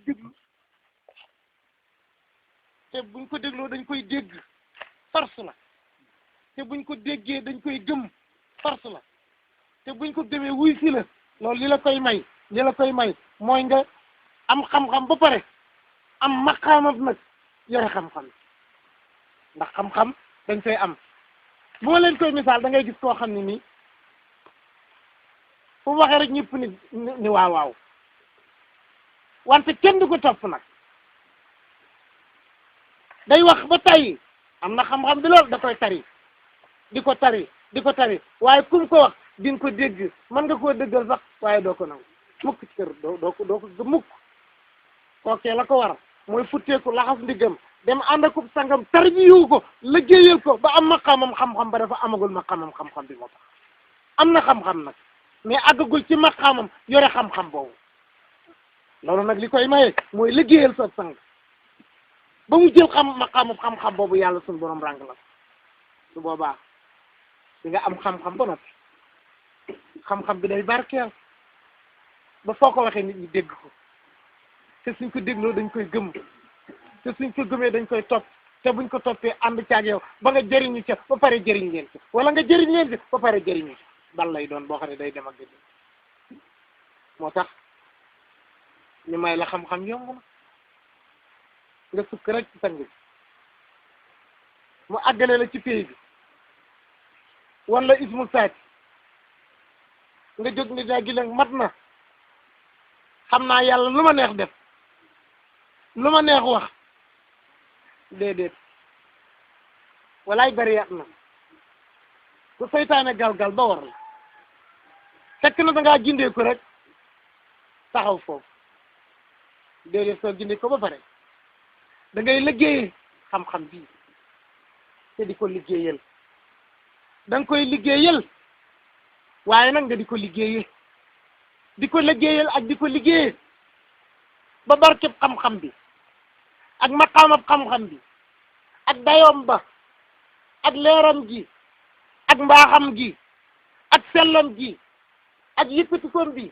déglu te buñ ko dégloo dañ koy dégg force la te buñ ko déggee dañ koy gëm force la te buñ ko gëmee wuy si la loolu li la koy may mooy nga am xam-xam ba pare am maqaamam nag yore xam-xam ndax xam-xam dañ koy am bu ma leen koy misaal da ngay gis koo xam ne nii fu waxee rek ñëpp ni waaw waaw wante kenn du ko topp nag day wax ba tey am na xam-xam bi lool da koy tari di ko tari waaye kum ko wax di nga ko dégg mën nga koo dëggal sax waaye doo ko nangu mukk ci kër doo ko mukk kookee la ko war mooy futteeku laxas ndiggam dem ànd ak sangam tarbiyu ko liggéeyal ko ba am maqaamam xam-xam ba dafa amagul maqaamam xam-xam bi moo tax am na xam-xam nag mais àggagul ci maqaamam yore xam-xam boobu loolu nag li koy maye mooy liggéeyal sa sang ba mu jël maqaamam xam-xam boobu yàlla suñu borom ràng la su boobaa di nga am xam-xam ba noppi xam-xam bi day barkeel ba foo ko waxee nit ñi dégg ko te suñ ko dégloo dañ koy gëm te suñ ko gëmee dañ koy topp te buñ ko toppee ànd caag yow ba nga jëriñu ca ba pare jëriñ leen ci wala nga jëriñ leen ci ba pare jëriñu ci dal lay doon boo xam ne day dem ak dëgg moo tax ñu may la xam-xam yomb na nga sukk rek ci sang bi mu àggale la ci pays bi wala ismu saati nga jóg ni daa gi leen mat na xam naa yàlla lu ma neex def lu ma neex wax déedéet walaay bari yàq na ku seytaane gal-gal ba war la fekk na da ngaa gindee ko rek taxaw foofu déedéet soo gindee ko ba pare da ngay liggéey xam-xam bii te di ko liggéeyal da nga koy liggéeyal waaye nag nga di ko liggéeyee ak di ko liggéeyee ba barkeb xam-xam bi ak maqaamab xam-xam bi ak dayoom ba ak leeram gi ak mbaaxam gi ak sellam gi ak yëkkatikoom bi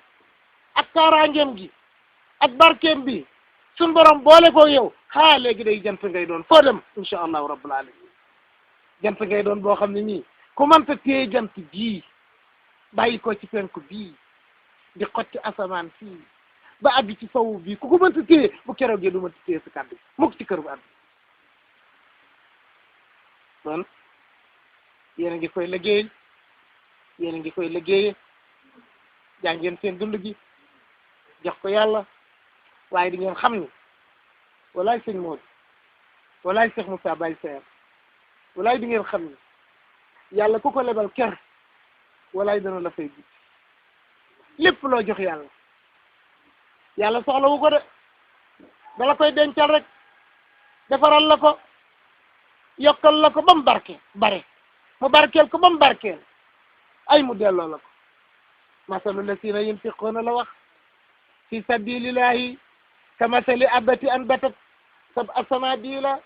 ak kaaraangeem gi ak barkeem bi suñ borom boole ko yow léegi day jant ngay doon foo dem insha allahu rabbul alamin jant ngay doon boo xam ne nii ku mënta téye jant bii bàyyi ko ci penku bii di xotti asamaan fii ba àgg ci sowu bii ku ko mënta téye bu keroogee du mënta téye sa kàddu mukk ci kër bu àgg kon yéen a ngi koy liggéey jàngeen seen dund gi jox ko yàlla waaye di ngeen xam ni walaay sëñ Modou walaay Cheikh Moussa Baye Seer walaay di ngeen xam ni yàlla ku ko lebal ker walaay dana la fay guddi lépp loo jox yàlla soxla wu ko de dala koy dencal rek defaral la ko yokkal la ko ba mu mu barkeel ko ba mu barkeel ay mu delloo la ko masalu lasina yunfiquuna la wax fi sabilillahi kamasali abati anbatat sab'a sanabila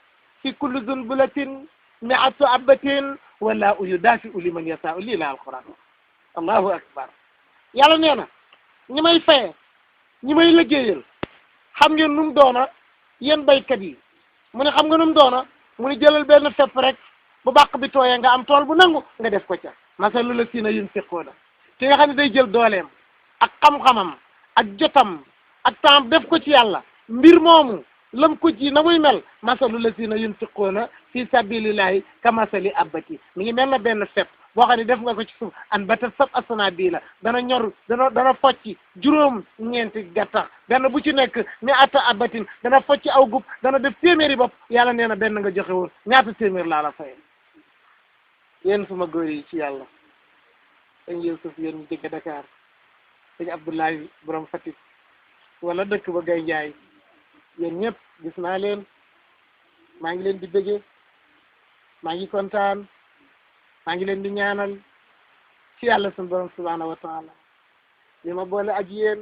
fi kulli sunbulatin mi'atu abatin wallahu yudafi'u liman yasha'u lii la alquran allahu akbar yàlla nee na ñi may faye ñi may liggéeyal xam ngeen nu mu doona yéen baykat yi mu ne xam nga nu mu doona mu ne jëlal benn fepp rek bu bàq bi tooyee nga am tool bu nangu nga def ko ca masalu lasina yunfiquuna ki nga xam ne day jël dooleem ak xam-xamam ak jotam ak temps def ko ci yàlla mbir moomu lam ko ji na muy mel masalu lasina yunfiquuna fi sabilillahi kamasali abati mi ngi mel na benn fepp boo xam ne def nga ko ci suuf an bata sab asanabila dana ñor dana focci juróom ñeenti gattax benn bu ci nekk mi atta abatin dana focci aw gub dana def téeméeri bopp yàlla nee na benn nga joxe woon ñaata téeméer laa la fay yéen suma góor yi ci yàlla sëñ Youssouf yéen ñu dëkk Dakar sëñ Abdoulaye borom Fatick wala dëkk ba Gaye Ndiaye yéen ñëpp gis naa leen maa ngi leen di bëggee maa ngi kontaan maa ngi leen di ñaanal ci yàlla suñu borom subhanahu wa taala li ma boole ak yéen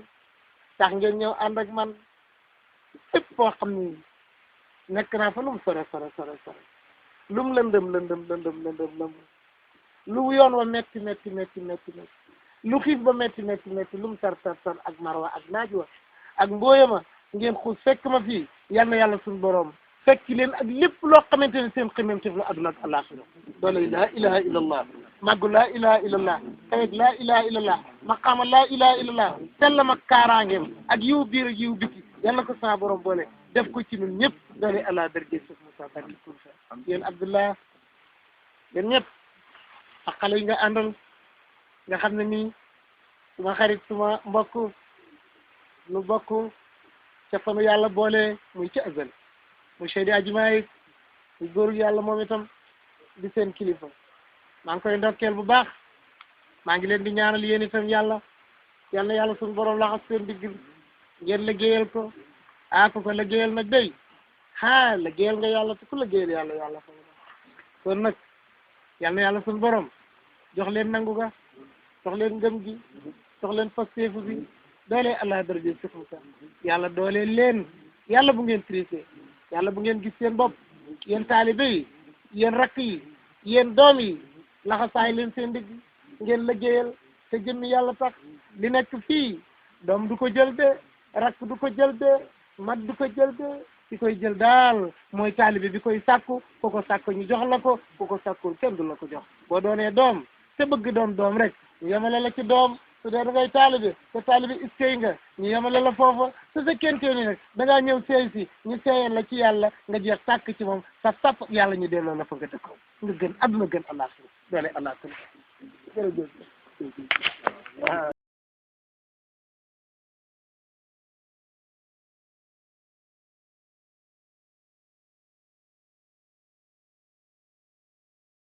tax ngeen ñëw ànd ak man fépp foo xam ni nekk naa fa lu mu sore lu mu lëndëm lu yoon wa metti lu xiif ba metti lu mu tar ak marwa ak naaj wa ak mbooya ma ngeen xuus fekk ma fii yal na yàlla suñu borom fekk leen ak lépp loo xamante ne seen xemmeemteef la adduna ak àllaaxira doole laa ilaha illallah màggu laa ilaha illallah tawet laa ilaha illallah maqaama laa ilaha illallah sellam ak kaaraangeem ak yiw biir ak yiw biti yal na ko sa borom boole def ko ci ñun ñëpp doole allah darje Cheikh Moussa barki kun fa yéen Abdullah yéen ñëpp ak xale yi nga àndal nga xam ne nii suma xarit suma mbokk nu bokk ca fanu yàlla boole muy ci azal muy Seydi Aji Maalik muy góoru yàlla moom itam di seen kilifa maa ngi koy ndokkeel bu baax maa ngi leen di ñaanal yéen itam yàlla yal na yàlla suñu borom laxas seen digg ngeen liggéeyal ko ku ko liggéeyal nag day liggéeyal nga yàlla te ku liggéeyal yàlla yàlla fa kon nag yal na yàlla suñu borom jox leen nangu ga jox leen ngëm gi jox leen pasteefu bi doole allah daraje Cheikh Moussa yàlla doole leen yàlla bu ngeen triché yàlla bu ngeen gis seen bopp yéen taalibe yi yéen rakk yi yéen doom yi laxasaay leen seen digg ngeen liggéeyal te jëmmi yàlla tax li nekk fii doom du ko jël de rakk du ko jël de mat du ko jël de ki koy jël daal mooy taalibe bi koy sàkku ku ko sàkku ñu jox la ko ku ko sàkkul kenn du la ko jox boo doonee doom te bëgg doom rek ñu yemale la ci doom su dee da ngay taalibe te taalibe iskay nga ñu yemale la foofa su fekkente ni nag da ngaa ñëw seey si ñu seeyal la ci yàlla nga jeex tàkk ci moom sa tapp yàlla ñu delloo la fa nga dëkkoo nga gën adduna gën àllaaxira doole àllaaxira jërëjëf